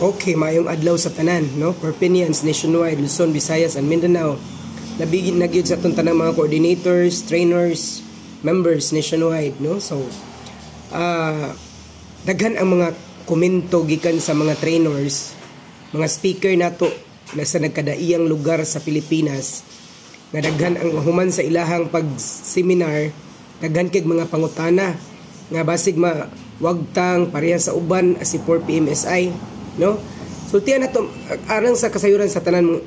Okay, mayong adlaw sa tanan, no? Perpinians, nationwide, Luzon, Visayas, and Mindanao. Nabigin na gyud sa atong tanang mga coordinators, trainers, members nationwide, no? So, daghan ang mga komento gikan sa mga trainers, mga speaker nato na sa nagkadaiyang lugar sa Pilipinas. Nga daghan ang human sa ilahang pag-seminar, daghan kay mga pangutana nga basig wagtang pareha sa uban si 4PMSI, no? So tiyan nato arang sa kasayuran sa tanan,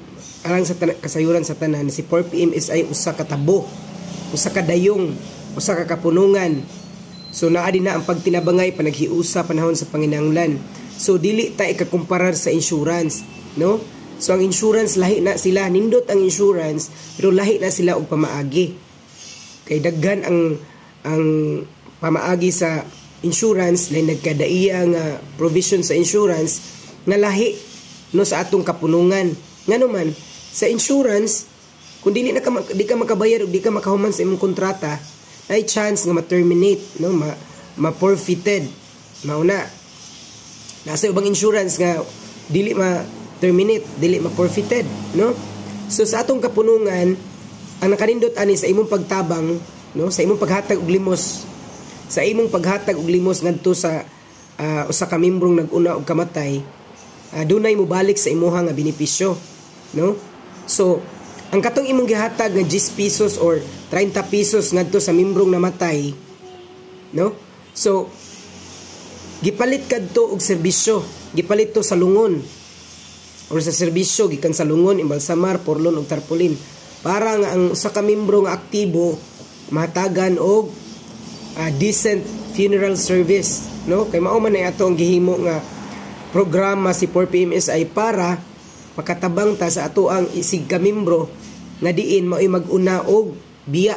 kasayuran sa tanan si 4PMSI usa ka tabo, usa ka dayong, usa ka kapunungan. So naa din na ang pagtinabangay panaghiusa panahon sa panginahanglan. So dili ta ikakumparar sa insurance, no? So ang insurance lahi na sila, nindot ang insurance pero lahi na sila og pamaagi. Kay daghan ang pamaagi sa insurance na nagkadaiya nga provision sa insurance nga lahi no sa atong kapunungan. Nganuman sa insurance kung di ka makabayar o di ka makahuman sa imong kontrata, ay chance nga ma-terminate, no, ma-forfeited. Mauna nasa ubang insurance nga dili ma-terminate, dili ma-forfeited, no? So sa atong kapunungan ang nakanindot ani sa imong pagtabang, no, sa imong paghatag og limos, sa imong paghatag og limos ngadto sa usa ka membrong nag-una og kamatay, dunay mo balik sa imuha nga benepisyo, no? So ang katong imong gihatag nga 10 pesos or 30 pesos ngadto sa membrong namatay, no? So gipalit kadto og serbisyo, gipalit to sa lungon or sa serbisyo gikan sa lungon, imbalsamar, porlon ug tarpaulin para nga ang usa ka membro nga aktibo mahatagan og decent funeral service, no? Kay mao man ay ato ang gihimo nga programa si 4PMSI para makatabang ta sa ato ang isig ka membro nga diin mao'y mag-una og biya,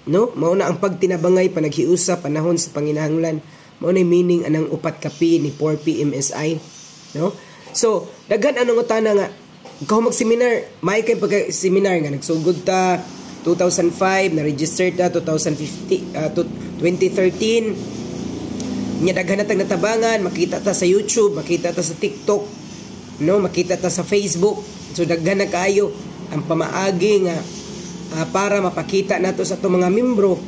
no? Mao na ang pagtinabangay panaghiusa panahon sa panginahanglan. Mao na meaning anang upat kapi ni 4PMSI, no? So daghan anong utana nga ikaw mag-seminar, may kay pagka-seminar nga nagsugod ta 2005, na-register ta 2013. Nya daghan na tag natabangan, makita ta sa YouTube, makita ta sa TikTok, no, makita ta sa Facebook. So daghan na kaayo ang pamaagi nga para mapakita nato sa atong mga membro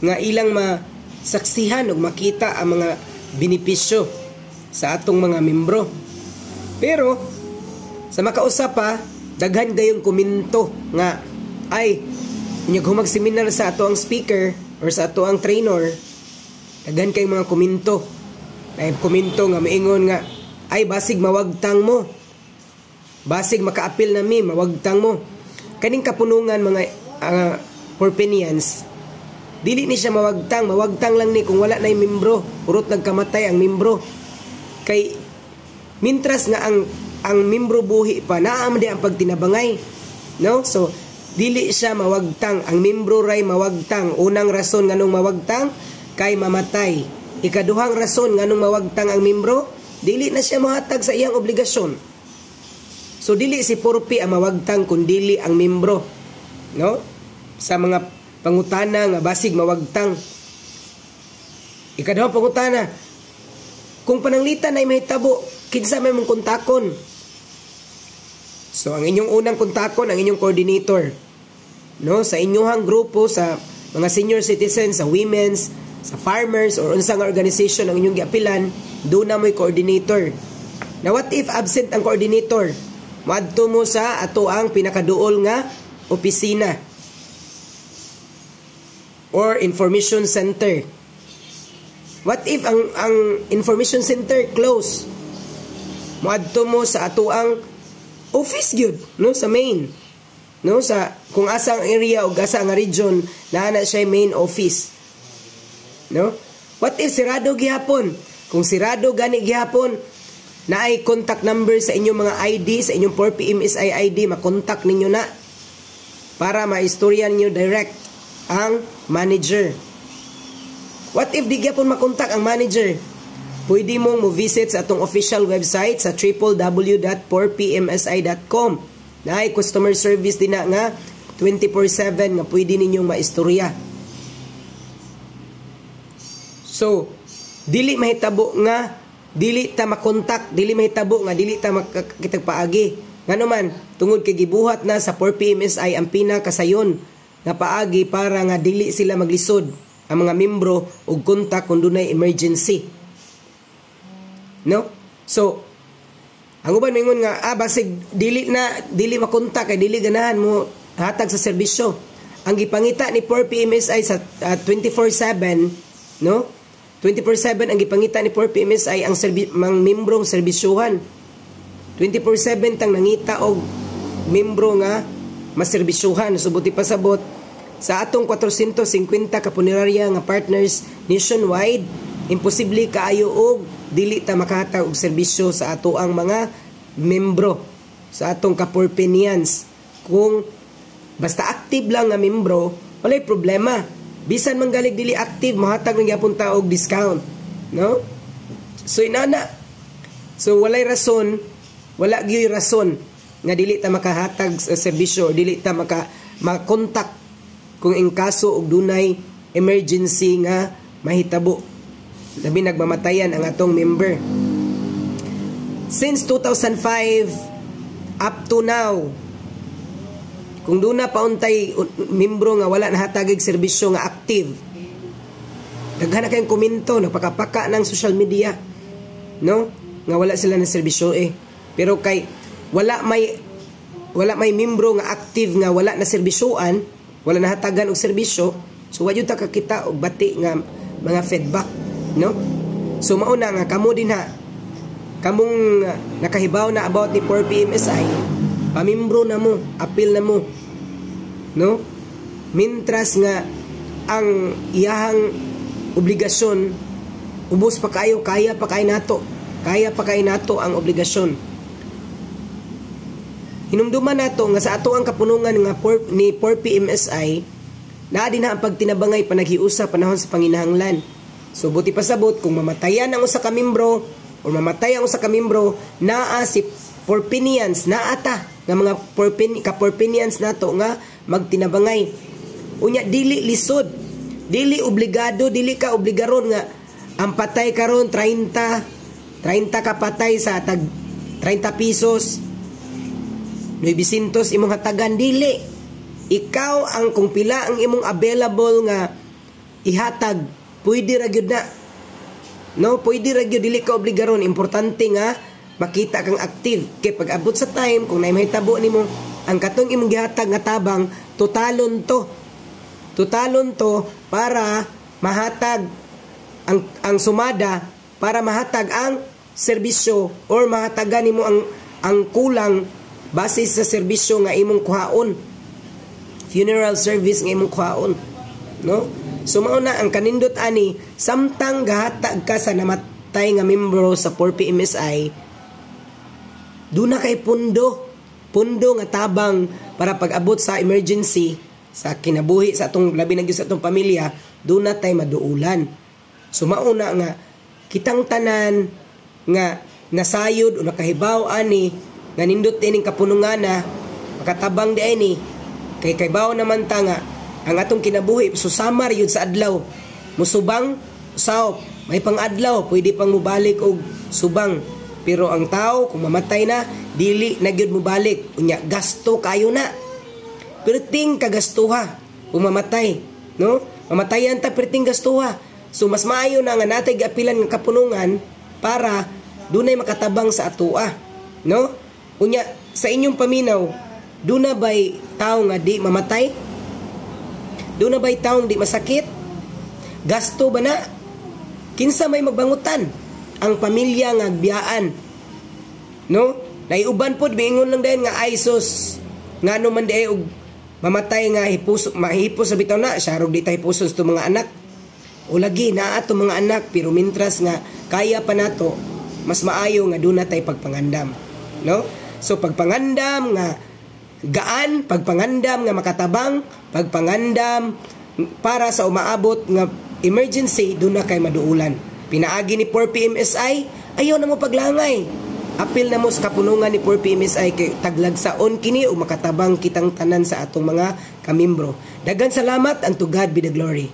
nga ilang masaksihan ug makita ang mga benepisyo sa atong mga membro. Pero sa makausap pa, daghan gayong komento nga ay unya humag-seminar sa ato ang speaker or sa ato ang trainer, daghan kay mga komento. Ay komento nga maingon nga ay basig mawagtang mo, basig makaapil na mi, mawagtang mo. Kaning kapunungan mga Porpinians, dili ni siya mawagtang lang ni kung wala na yung membro, urot nagkamatay ang membro. Kay mintras nga ang membro buhi pa, naam di ang pagtinabangay, no? So dili siya mawagtang, ang membro ray mawagtang. Unang rason nganong mawagtang kay mamatay. Ikaduhang rason nganong mawagtang ang membro, dili na siya mohatag sa iyang obligasyon. So dili si Porpi ang mawagtang kundi ang membro, no? Sa mga pangutana nga basig mawagtang. Ikaduhang pangutana, kung pananglitan ay mahitabo, kinsa may mong kontakon? So ang inyong unang kontakon ang inyong coordinator, no? Sa inyong grupo, sa mga senior citizens, sa women's, sa farmers or unsang organization ang inyong giapilan, doon na mo'y coordinator. Now what if absent ang coordinator? Maadto mo sa ato ang pinakaduol nga opisina or information center. What if ang information center close? Maadto mo sa ato ang office gyud, no, sa main, no, sa kung asa ang area o asa ang region na siya main office, no? What if sirado gihapon? Kung sirado gani gihapon, na ay contact number sa inyong mga ID, sa inyong 4PMSI ID, makontak ninyo na para maistorya ninyo direct ang manager. What if di gyapon makontak ang manager? Pwede mong mo-visit sa atong official website sa www.4pmsi.com. Na ay customer service din na nga 24/7 nga pwede ninyong maistorya. So, dili mahitabo nga dili ta makontak, dili mahitabo nga dili ta makakitag paagi. Ngano man tungod kay gibuhat na sa 4PMSI ang pinakasayon nga paagi para nga dili sila maglisod ang mga membro og kontak kung dunay emergency. No? So ang uban mingon nga basig dili makontak kay dili ganahan mo hatag sa serbisyo. Ang gipangita ni 4PMSI sa 24/7, no? 24/7 ang gipangita ni 4PMSI ang mga membrong serbisyuhan. 24/7 tang nangita og membro nga maserbisyuhan. Subuti pasabot sa atong 450 ka punerarya nga partners nationwide, imposible kaayo og dili ta makahatag og serbisyo sa ato ang mga membro sa atong ka-Porpinians. Kung basta active lang nga membro, walay problema. Bisan manggalig dili active, mahatag ng gyapon ta og discount, no? So inana. So wala gyud rason nga dili ta makahatag sa serbisyo, dili ta makontak kung in kaso og dunay emergency nga mahitabo. Labi nagmamatayan ang atong member. Since 2005 up to now, kung doon na pauntay membro nga wala nahatagig serbisyo nga active, daghan na kayong komento, nagpakapaka ng social media, no? Nga wala sila ng serbisyo Pero kay wala may membro nga active nga wala na serbisyoan, wala nahatagan og serbisyo, so wa jud ta kakita og bati nga mga feedback, no? So mauna nga kamo din kamong nakahibaw na about ni 4PMSI, pamimbro na mo, appeal na mo, no? Mintras nga ang iyahang obligasyon ubos pa kayo, kaya pa kay nato ang obligasyon. Hinumduman nato nga sa ato ang kapunungan nga ni 4PMSI naa din ang pagtinabangay panaghiusa panahon sa panginahanglan. So buti pasabot kung mamatayan ang usa ka membro o mamatay ang usa ka membro, naa si Porpinians, naa ta nga mga ka-Porpinians nato nga magtinabangay. Unya dili lisod, dili obligado, dili ka obligaron nga ang patay karon 30 ka patay sa tag 30 pesos 900 imong hatagan, dili. Ikaw ang kung pila ang imong available nga ihatag, pwede ra gyud na. No, pwede ra gyud, dili ka obligaron. Importante nga makita kang active. Kay pag abot sa time kung naay mahitabo nimo ang katong imong gihatag nga tabang, totalon to para mahatag ang sumada, para mahatag ang serbisyo or mahatagan nimo ang kulang base sa serbisyo nga imong kuhaon, funeral service nga imong kuhaon, no? So mao na ang kanindot ani, samtang gahatag ka sa namatay nga membro sa 4PMSI, duna kay pundo nga tabang para pag-abot sa emergency sa kinabuhi sa atong labi na gyud sa atong pamilya, duna tay maduulan. So mao na nga kitang tanan nga nasayod o nakahibaw ani nga nindot ining kapunungan na makatabang di ani kay kaybaw naman ta nga ang atong kinabuhi susamar yun sa adlaw, musubang usawp, may pang-adlaw pwede pang mubalik og subang, pero ang tao kung mamatay na dili na gyud mubalik, unya gasto kayo na, perting kagastuha kung mamatay, no? Mamatayan ta perting gastuha. So mas maayo na nga natay giapilan nga kapunungan para dunay makatabang sa atua, no? Unya sa inyong paminaw, duna bay tao nga di mamatay? Duna bay taong di masakit? Gasto ba na? Kinsa may magbangutan? Ang pamilya nga biyaan, no? Naiuban pod miingon lang dayon nga ISOS ngano man di og mamatay nga mahipos sa bitaw na siya rog di tay hipuson sa mga anak. O lagi naa ato mga anak, pero mintras nga kaya pa nato, mas maayo nga duna tay pagpangandam, no? So pagpangandam nga gaan, pagpangandam nga makatabang, pagpangandam para sa umaabot nga emergency, duna kay maduulan. Pinaagi ni 4PMSI, ayaw na mo paglangay. Apil na mo sa kapunungan ni 4PMSI kay taglagsaon kini o makatabang kitang tanan sa atong mga kamimbro. Daghang salamat, and to God be the glory.